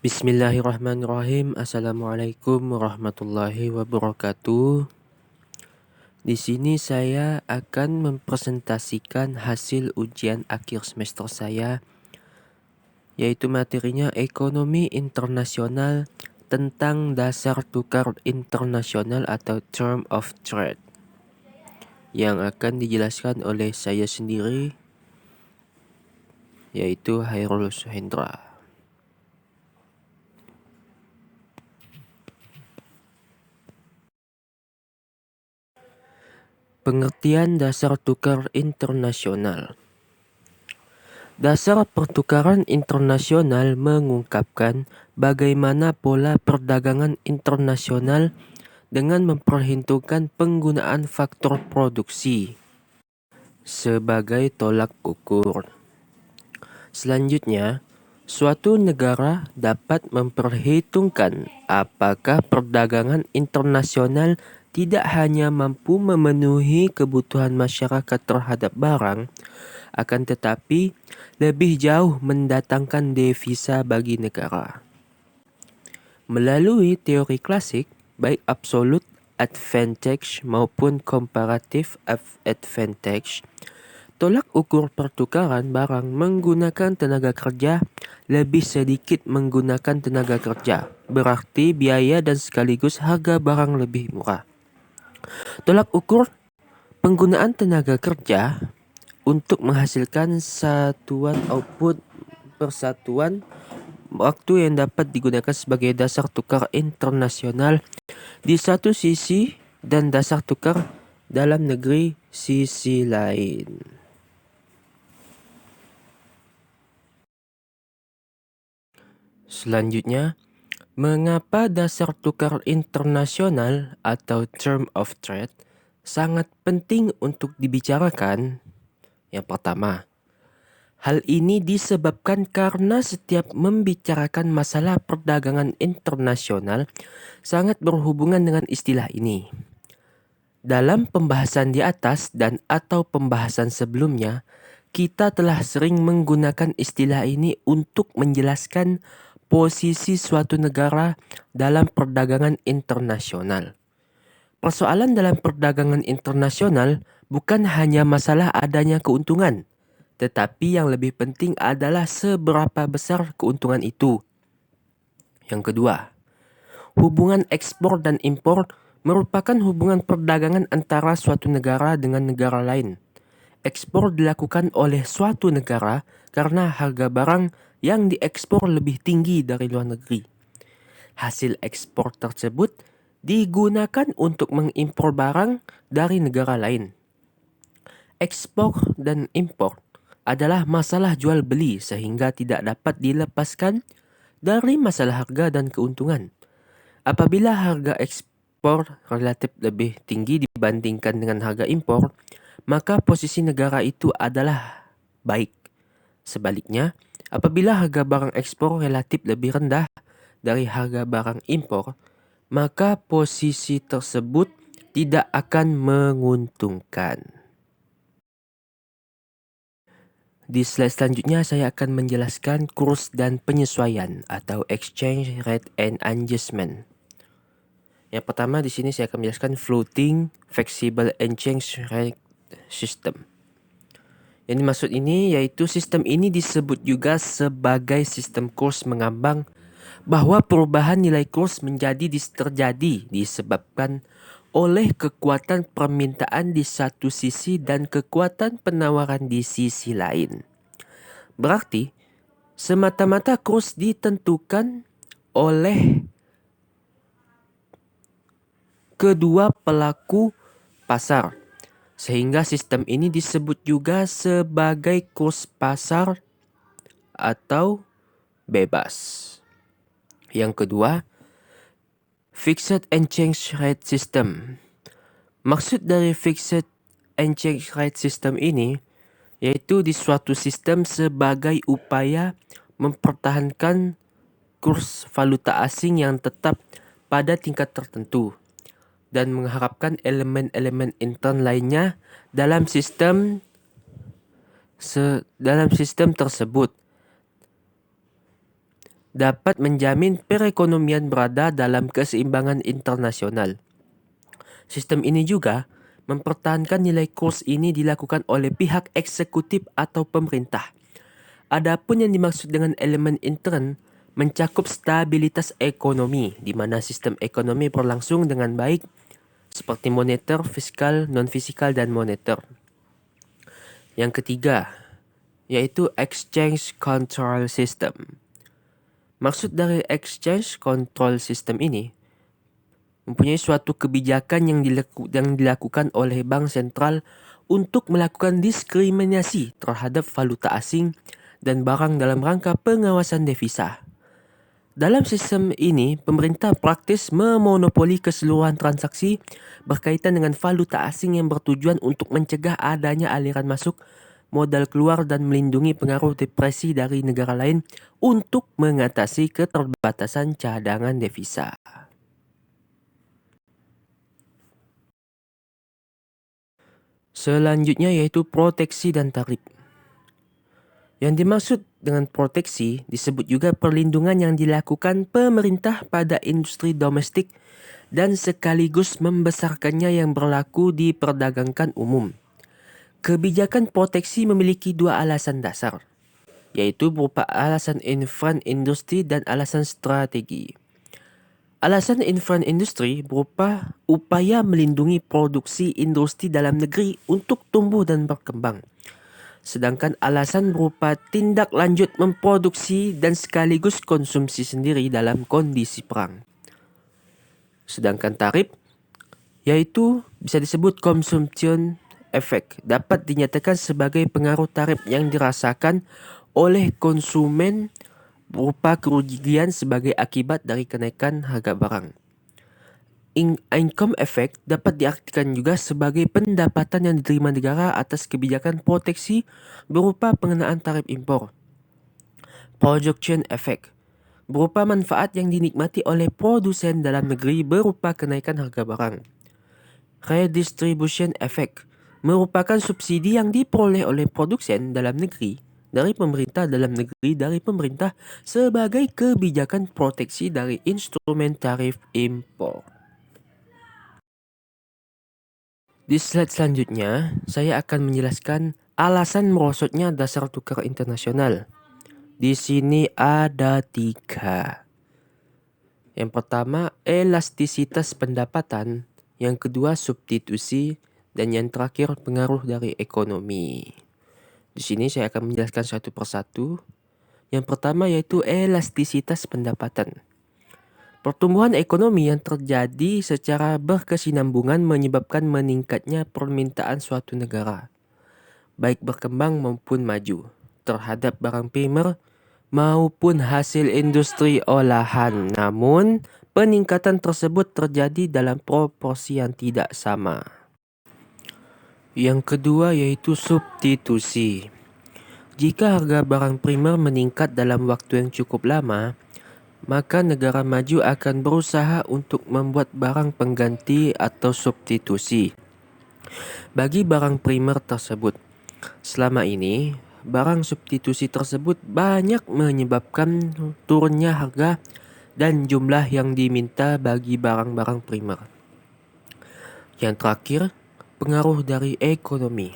Bismillahirrahmanirrahim. Assalamualaikum warahmatullahi wabarakatuh. Di sini saya akan mempresentasikan hasil ujian akhir semester saya, yaitu materinya Ekonomi Internasional tentang dasar tukar internasional atau Term of Trade, yang akan dijelaskan oleh saya sendiri, yaitu Hairul Suhendra. Pengertian dasar tukar internasional. Dasar pertukaran internasional mengungkapkan bagaimana pola perdagangan internasional dengan memperhitungkan penggunaan faktor produksi sebagai tolak ukur. Selanjutnya, suatu negara dapat memperhitungkan apakah perdagangan internasional tidak hanya mampu memenuhi kebutuhan masyarakat terhadap barang, akan tetapi lebih jauh mendatangkan devisa bagi negara. Melalui teori klasik, baik absolute advantage maupun comparative advantage, tolak ukur pertukaran barang menggunakan tenaga kerja lebih sedikit menggunakan tenaga kerja, berarti biaya dan sekaligus harga barang lebih murah. Tolak ukur penggunaan tenaga kerja untuk menghasilkan satuan output persatuan waktu yang dapat digunakan sebagai dasar tukar internasional di satu sisi dan dasar tukar dalam negeri sisi lain. Selanjutnya, mengapa dasar tukar internasional atau Term of Trade sangat penting untuk dibicarakan? Yang pertama, hal ini disebabkan karena setiap membicarakan masalah perdagangan internasional sangat berhubungan dengan istilah ini. Dalam pembahasan di atas dan atau pembahasan sebelumnya, kita telah sering menggunakan istilah ini untuk menjelaskan posisi suatu negara dalam perdagangan internasional. Persoalan dalam perdagangan internasional bukan hanya masalah adanya keuntungan, tetapi yang lebih penting adalah seberapa besar keuntungan itu. Yang kedua, hubungan ekspor dan impor merupakan hubungan perdagangan antara suatu negara dengan negara lain. Ekspor dilakukan oleh suatu negara karena harga barang yang diekspor lebih tinggi dari luar negeri. Hasil ekspor tersebut digunakan untuk mengimpor barang dari negara lain. Ekspor dan impor adalah masalah jual beli sehingga tidak dapat dilepaskan dari masalah harga dan keuntungan. Apabila harga ekspor relatif lebih tinggi dibandingkan dengan harga impor, maka posisi negara itu adalah baik. Sebaliknya, apabila harga barang ekspor relatif lebih rendah dari harga barang impor, maka posisi tersebut tidak akan menguntungkan. Di slide selanjutnya saya akan menjelaskan kurs dan penyesuaian atau exchange rate and adjustment. Yang pertama di sini saya akan menjelaskan floating flexible exchange rate system. Yang dimaksud ini yaitu sistem ini disebut juga sebagai sistem kurs mengambang, bahwa perubahan nilai kurs terjadi disebabkan oleh kekuatan permintaan di satu sisi dan kekuatan penawaran di sisi lain. Berarti, semata-mata kurs ditentukan oleh kedua pelaku pasar, sehingga sistem ini disebut juga sebagai kurs pasar atau bebas. Yang kedua, fixed exchange rate system. Maksud dari fixed exchange rate system ini yaitu di suatu sistem sebagai upaya mempertahankan kurs valuta asing yang tetap pada tingkat tertentu dan mengharapkan elemen-elemen intern lainnya dalam sistem tersebut dapat menjamin perekonomian berada dalam keseimbangan internasional. Sistem ini juga mempertahankan nilai kurs ini dilakukan oleh pihak eksekutif atau pemerintah. Adapun yang dimaksud dengan elemen intern mencakup stabilitas ekonomi, di mana sistem ekonomi berlangsung dengan baik seperti moneter, fiskal, non-fisikal, dan moneter. Yang ketiga, yaitu Exchange Control System. Maksud dari Exchange Control System ini mempunyai suatu kebijakan yang dilakukan oleh bank sentral untuk melakukan diskriminasi terhadap valuta asing dan barang dalam rangka pengawasan devisa. Dalam sistem ini, pemerintah praktis memonopoli keseluruhan transaksi berkaitan dengan valuta asing yang bertujuan untuk mencegah adanya aliran masuk modal keluar dan melindungi pengaruh depresi dari negara lain untuk mengatasi keterbatasan cadangan devisa. Selanjutnya yaitu proteksi dan tarif. Yang dimaksud dengan proteksi disebut juga perlindungan yang dilakukan pemerintah pada industri domestik dan sekaligus membesarkannya yang berlaku diperdagangkan umum. Kebijakan proteksi memiliki dua alasan dasar, yaitu berupa alasan infran industri dan alasan strategi. Alasan infran industri berupa upaya melindungi produksi industri dalam negeri untuk tumbuh dan berkembang. Sedangkan alasan berupa tindak lanjut memproduksi dan sekaligus konsumsi sendiri dalam kondisi perang. Sedangkan tarif, yaitu bisa disebut consumption effect, dapat dinyatakan sebagai pengaruh tarif yang dirasakan oleh konsumen berupa kerugian sebagai akibat dari kenaikan harga barang. Income effect dapat diartikan juga sebagai pendapatan yang diterima negara atas kebijakan proteksi berupa pengenaan tarif impor. Projection effect berupa manfaat yang dinikmati oleh produsen dalam negeri berupa kenaikan harga barang. Redistribution effect merupakan subsidi yang diperoleh oleh produsen dalam negeri dari pemerintah sebagai kebijakan proteksi dari instrumen tarif impor. Di slide selanjutnya, saya akan menjelaskan alasan merosotnya dasar tukar internasional. Di sini ada 3. Yang pertama, elastisitas pendapatan. Yang kedua, substitusi. Dan yang terakhir, pengaruh dari ekonomi. Di sini saya akan menjelaskan satu persatu. Yang pertama yaitu elastisitas pendapatan. Pertumbuhan ekonomi yang terjadi secara berkesinambungan menyebabkan meningkatnya permintaan suatu negara, baik berkembang maupun maju, terhadap barang primer maupun hasil industri olahan. Namun, peningkatan tersebut terjadi dalam proporsi yang tidak sama. Yang kedua yaitu substitusi. Jika harga barang primer meningkat dalam waktu yang cukup lama, maka negara maju akan berusaha untuk membuat barang pengganti atau substitusi bagi barang primer tersebut. Selama ini, barang substitusi tersebut banyak menyebabkan turunnya harga dan jumlah yang diminta bagi barang-barang primer. Yang terakhir, pengaruh dari ekonomi.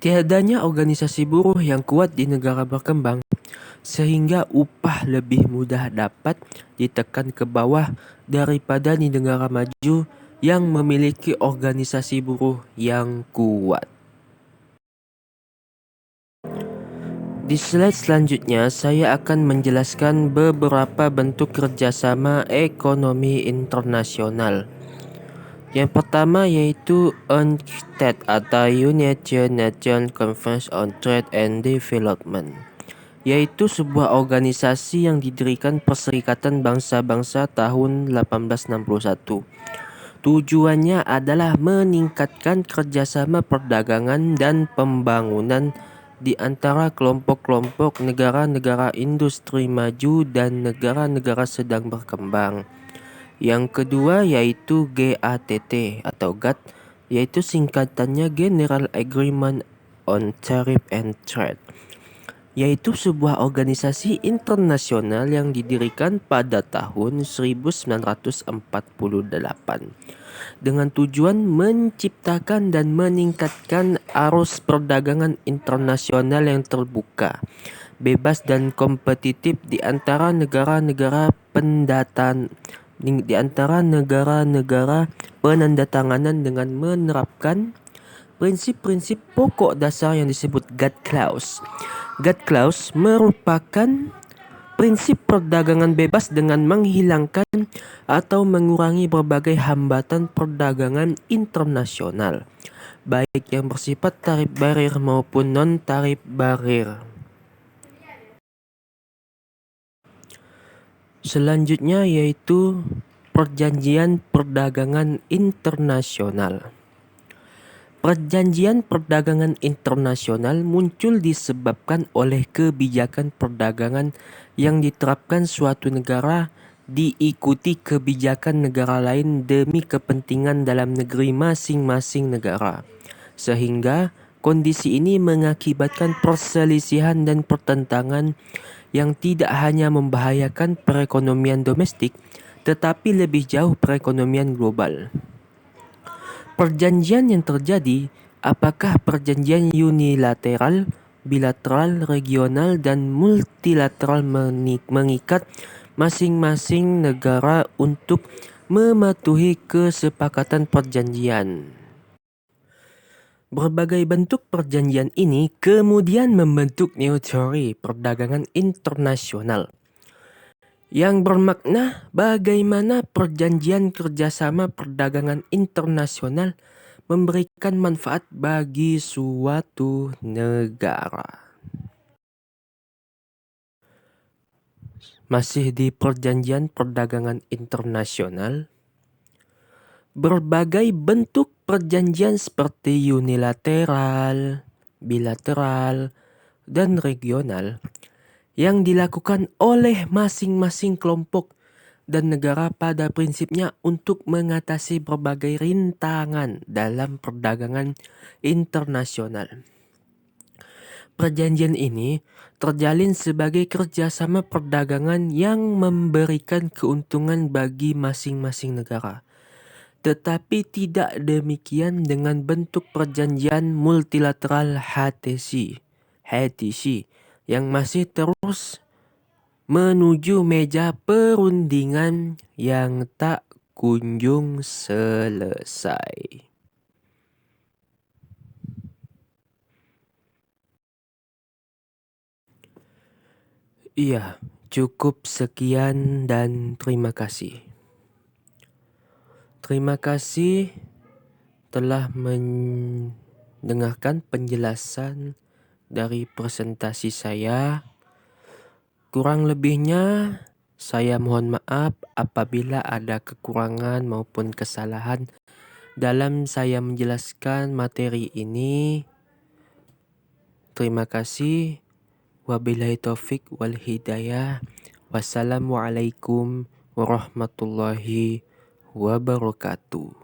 Tiadanya organisasi buruh yang kuat di negara berkembang sehingga upah lebih mudah dapat ditekan ke bawah daripada di negara maju yang memiliki organisasi buruh yang kuat. Di slide selanjutnya, saya akan menjelaskan beberapa bentuk kerjasama ekonomi internasional. Yang pertama yaitu UNCTAD atau United Nations Conference on Trade and Development, yaitu sebuah organisasi yang didirikan Perserikatan Bangsa-Bangsa tahun 1861. Tujuannya adalah meningkatkan kerjasama perdagangan dan pembangunan di antara kelompok-kelompok negara-negara industri maju dan negara-negara sedang berkembang. Yang kedua yaitu GATT atau GATT, yaitu singkatannya General Agreement on Tariff and Trade, yaitu sebuah organisasi internasional yang didirikan pada tahun 1948 dengan tujuan menciptakan dan meningkatkan arus perdagangan internasional yang terbuka, bebas dan kompetitif di antara negara-negara penandatanganan dengan menerapkan prinsip-prinsip pokok dasar yang disebut GATT Clause. GATT Clause merupakan prinsip perdagangan bebas dengan menghilangkan atau mengurangi berbagai hambatan perdagangan internasional, baik yang bersifat tarif barir maupun non-tarif barir. Selanjutnya yaitu Perjanjian Perdagangan Internasional. Perjanjian perdagangan internasional muncul disebabkan oleh kebijakan perdagangan yang diterapkan suatu negara diikuti kebijakan negara lain demi kepentingan dalam negeri masing-masing negara. Sehingga kondisi ini mengakibatkan perselisihan dan pertentangan yang tidak hanya membahayakan perekonomian domestik, tetapi lebih jauh perekonomian global. Perjanjian yang terjadi, apakah perjanjian unilateral, bilateral, regional, dan multilateral mengikat masing-masing negara untuk mematuhi kesepakatan perjanjian. Berbagai bentuk perjanjian ini kemudian membentuk neo teori perdagangan internasional yang bermakna bagaimana perjanjian kerjasama perdagangan internasional memberikan manfaat bagi suatu negara. Masih di perjanjian perdagangan internasional, berbagai bentuk perjanjian seperti unilateral, bilateral, dan regional yang dilakukan oleh masing-masing kelompok dan negara pada prinsipnya untuk mengatasi berbagai rintangan dalam perdagangan internasional. Perjanjian ini terjalin sebagai kerjasama perdagangan yang memberikan keuntungan bagi masing-masing negara. Tetapi tidak demikian dengan bentuk perjanjian multilateral HTC yang masih terus menuju meja perundingan yang tak kunjung selesai. Iya, cukup sekian dan terima kasih. Terima kasih telah mendengarkan penjelasan dari presentasi saya. Kurang lebihnya saya mohon maaf apabila ada kekurangan maupun kesalahan dalam saya menjelaskan materi ini. Terima kasih. Wabillahi taufik wal hidayah. Wassalamualaikum warahmatullahi wabarakatuh.